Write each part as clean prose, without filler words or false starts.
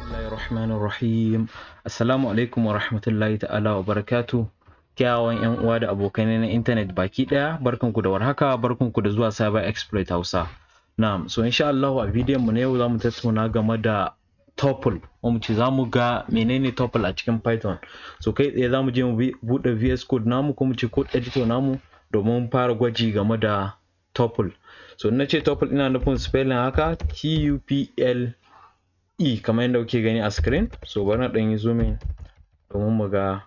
Bismillahirrahmanirrahim. Assalamu alaikum wa rahmatullahi ta'ala wa barakatu. Kyawun yan uwa da abokai na intanet baki daya, barkanku da warhaka, barkanku da zuwa Cyberxploit Hausa. Na'am, so insha Allah a bidiyon mu na yau zamu tattauna game da tuple. Mu ce zamu ga menene tuple a cikin Python. So kai tsaye zamu je mu bude VS Code namu ko mu ce code editor namu domin fara gwaji game da tuple. So na ce tuple ina nufin spelling haka TUPLE kamar yadda kuke gani a screen. So bari na dan yi zoom in domin mu ga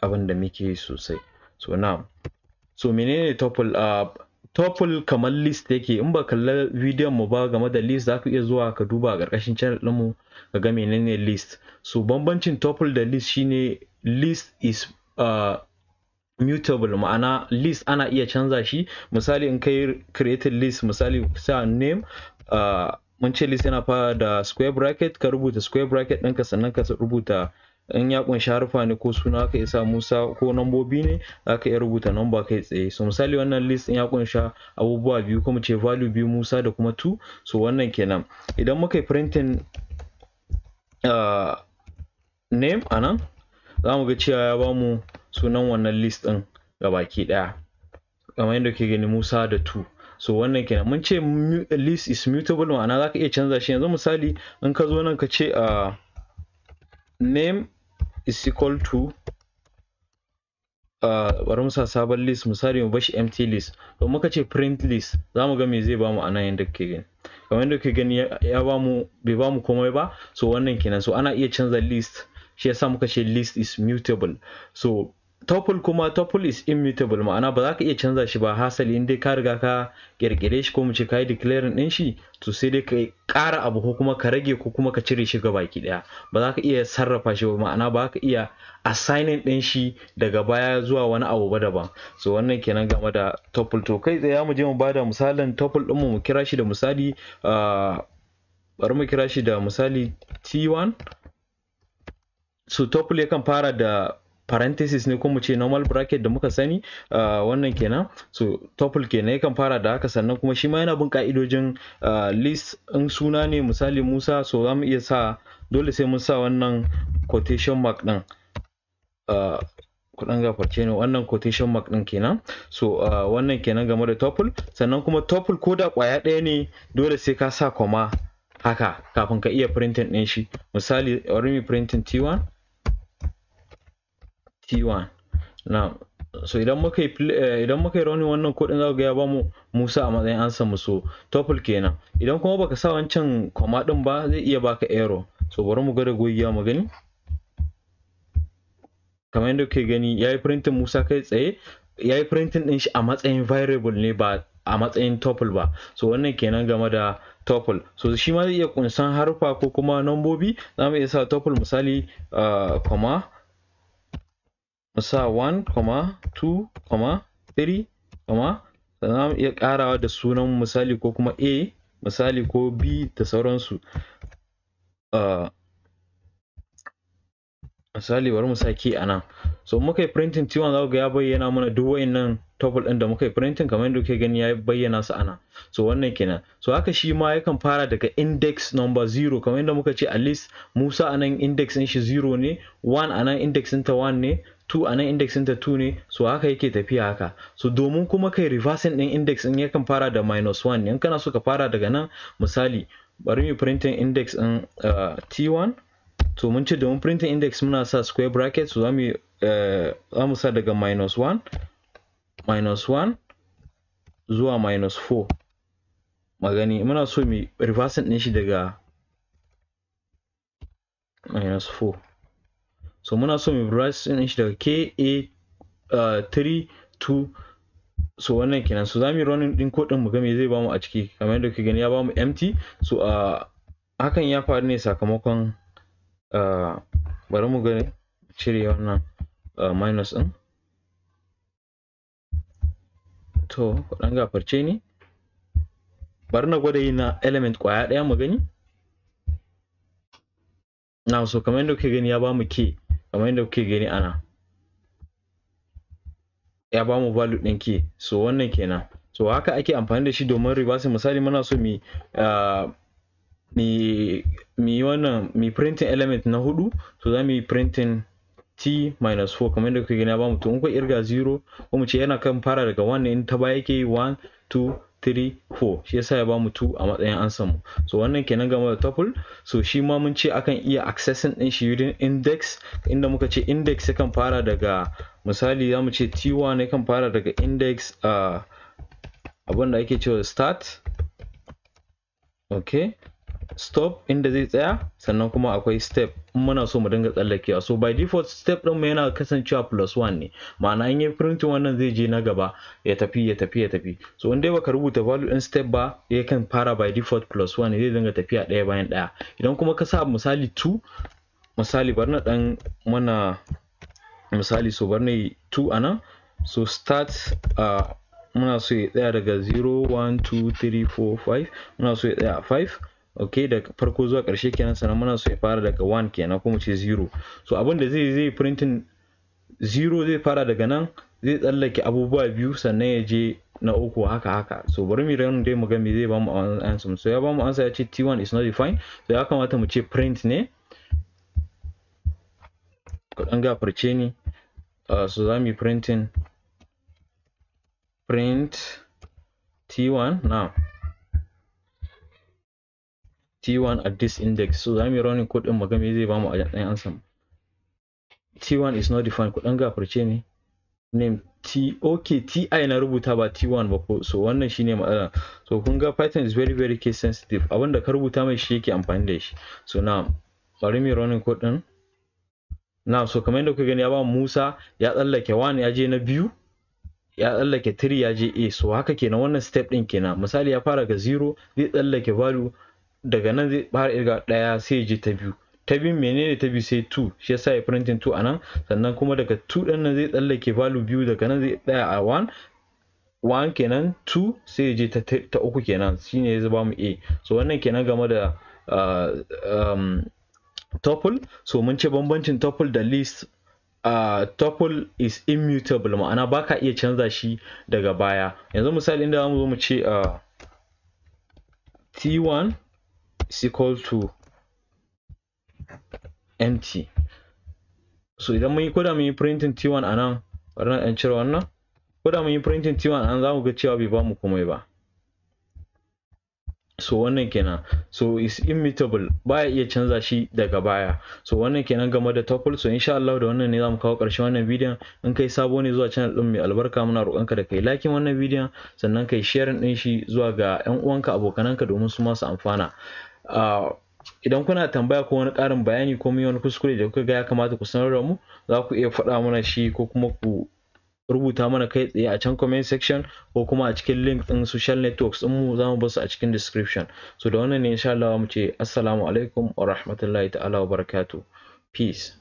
abin da muke sosai. So now, so menene tuple? Tuple kamar list yake. In ba kalla bidiyon mu ba game da list, zaka iya zuwa ka duba a ƙarƙashin channel din mu ka ga menene list. So bambancin tuple da list shine list is mutable, ma'ana list ana iya canza shi. Misali in kai create list, misali sa name, mun ce list yana fara da square bracket, ka rubuta square bracket ɗinka sannan ka rubuta in ya kunshi harfa ne ko suna ka isa Musa, ko nambobi ne zaka iya rubuta number kai tsaye. So misali wannan list ya kunsha abubuwa biyu, kuma ce value biyu Musa da kuma 2. So wannan kenan. Idan muka yi printing name anan, za mu ga cewa ya bamu sunan wannan list ɗin gabaki ɗaya kamar yadda ke gani, Musa da 2. So wannan kenan. Mun ce list is mutable, ma'ana zaka iya canza shi. Yanzu misali in ka zo nan ka ce name is equal to bari mu sa sabon list, misali mu bashi empty list. To muka ce print list, za mu ga me zai bamu anan yadda kake gani. Kamar yadda kake gani ya bamu, bai bamu komai ba. So wannan kenan. So ana iya canza list, shi yasa muka ce list is mutable. So tuple kuma, tuple is immutable, ma'ana ba za ka iya canza shi ba. Hasali in dai ka riga ka kirkire shi ko mu ce ka yi declaring din shi, to sai dai ka ƙara abu ko kuma ka rage ko kuma ka cire shi gabaki daya. Ba za ka iya sarrafa shi ba, ma'ana ba za ka iya assigning din shi daga baya zuwa wani abu ba daban. So wannan kenan game da tuple. To kai tsaye mu je mu bada misalin tuple din mu kira shi da misali, bari mu kira shi da misali T1. So tuple yakan fara da parenthesis ne ko mu ce normal bracket da muka sani. Wannan kenan. So tuple kenan yakan fara da haka, sannan kuma shi ma yana bin ka'idojin list. In suna ne misali Musa, so za mu iya sa, dole sai mun sa wannan quotation mark din. Kudan gafarce ne, wannan quotation mark din kenan. So wannan kenan game da tuple. Sannan kuma tuple ko da kwaya ɗaya ne, dole sai ka sa comma haka kafin ka iya printing din shi. Misali bari mu printing T1. Now, so idan muka yi running wannan code din, za ku ga ya bamu Musa a matsayin answer mu. So tuple kenan. Idan kuma baka sa wancan comma din ba, zai iya baka error. So bari mu gwada gogiya mu gani. Kamar yadda kuke gani, yayi printing Musa kai tsaye, yayi printing din shi a matsayin variable ne, ba a matsayin tuple ba. So wannan kenan game da tuple. So shi ma zai iya kunsan harfa ko kuma nambobi. Za mu iya sa tuple misali comma, sa 1, 2, 3, sannan za mu iya karawa da sunan misali ko kuma A misali ko B da sauransu. Misali bari mu sa key anan. So muka yi printing T1, za ku ga ya bayyana mana duk wayannan tuple din da muka yi printing, kamar yadda kuke gani ya bayyana su ana. So wannan kenan. So haka shi ma yakan fara daga index number 0, kamar yadda muka ce a list Musa anan index din shi 0 ne, 1 anan index din ta 1 ne, 2 anan index din ta 2 ne. So haka yake tafiya haka. So domin kuma kai reversing din index din, yakan fara da -1 ne. In kana so ka fara daga nan, misali bari mu printing index din T1. So mun ce domin printing index muna sa square bracket. So za mu sa daga -1 zuwa -4. Magani muna so mu reversing din shi daga -4. So muna so mu reversing din shi daga KA3 to, so wannan kenan. So za mu yi running din code din mu ga me zai bamu a ciki. Kamar yadda kuke gani ya bamu empty. So hakan ya faru ne sakamakon bari mu ga cire wannan minus din. To kudan gafarce ni, bari na gwada yin na element kwaya ɗaya mu gani. Now so kamar yadda kuke gani ya bamu K, kamar yadda kuke gani ana ya bamu value ɗin K. So wannan kenan. So haka ake amfani da shi domin reversing. Misali muna so mu mi wannan mi printing element na 4, so za mu yi printing t minus 4 kamar da kuke gani ya bamu to in ku irga 0 ko mu ce yana kan fara daga 1 ne, in ta baya yake 1 2 3 4, shi yasa ya bamu 2 a matsayin answer mu. So wannan kenan game da tuple. So shi ma mun ce akan iya accessing din shi using index, inda muka ce index yakan fara daga, misali zamu ce t1 yakan fara daga index abin da ake cewa start, okay, stop inda zai tsaya, sannan kuma akwai step in muna so mu dinga tsallakewa. So by default step din mu yana kasancewa +1 ne, ma'ana in yi printing wannan zai je na gaba ya tafi. So in dai baka rubuta value din step ba, yakan fara by default +1 ne, zai dinga tafiya ɗaya bayan ɗaya. Idan kuma ka sa misali 2, misali bari na dan mana misali, so bari na yi 2 anan, so start muna so ya tsaya daga 0 1 2 3 4 5, muna so ya tsaya a 5, okay, daga farko zuwa ƙarshe kenan. Sannan muna so ya fara daga 1 kenan, kuma ce 0. So abin da zai printing 0 zai fara daga nan, zai tsallake abubuwa biyu sannan ya je na uku, haka. So bari mu run dai mu ga me zai bamu answer. So ya bamu answer ya ce t1 is not defined, so ya kamata mu ce print ne, ku dan gafarce ni. So za mu yi printing print t1 now, t1 at this index. So za mu yi running code din mu ga me zai bamu a ɗayan answer. t1 is not defined, ku dan gafarce ni, name okay, ti na rubuta ba t1 ba ko, so wannan shine matsala. So kun ga Python is very case sensitive, abinda ka rubuta mai shi yake amfani da shi. So now bari mu running code din now. So kamar yadda kuka gani ya ba Musa ya tsallake 1 ya je na 2, ya tsallake 3 ya je A. So haka kenan wannan step din kenan. Misali ya fara ga 0, zai tsallake value daga nan, zai fara irga 1 sai ya je ta 2. Ta biyu menene ta biyu? Sai 2, shi yasa ya printing 2 anan. Sannan kuma daga 2 din nan zai tsallake value biyu, daga nan zai tsaya a 1 kenan, 2 sai ya je ta 3 kenan, shine ya zaba mu A. So wannan kenan game da tuple. So mun ce bambancin tuple da list, tuple is immutable, ma'ana baka iya canza shi daga baya. Yanzu misali inda zamu zo mu ce t1 is equal to empty. So idan mun yi koda mun yi printing t1 anan, bari na dan cire wannan, koda mun yi printing t1 anan zamu ga cewa bai bamu komai ba. So wannan kenan, so is immutable, baya iya canza shi daga baya. So wannan kenan game da tuple. So insha Allah da wannan ne zamu kawo ƙarshen wannan bidiyon. In kai sabo ne zuwa channel din mai albarka, muna roƙonka da kai like wannan bidiyon, sannan kai sharing din shi zuwa ga ƴan uwanka, abokananka, domin su ma su amfana. Idan kuna tambaya ko wani ƙarin bayani ko wani kuskure da kuka ga ya kamata ku sanar da mu, za ku iya faɗa mana shi, ko kuma ku rubuta mana kai tsaye a can comment section, ko kuma a cikin link din social networks din mu, za mu bar su a cikin description. So da wannan ne insha Allah mu ce assalamu alaikum wa rahmatullahi ta'ala wa barakatuh. Peace.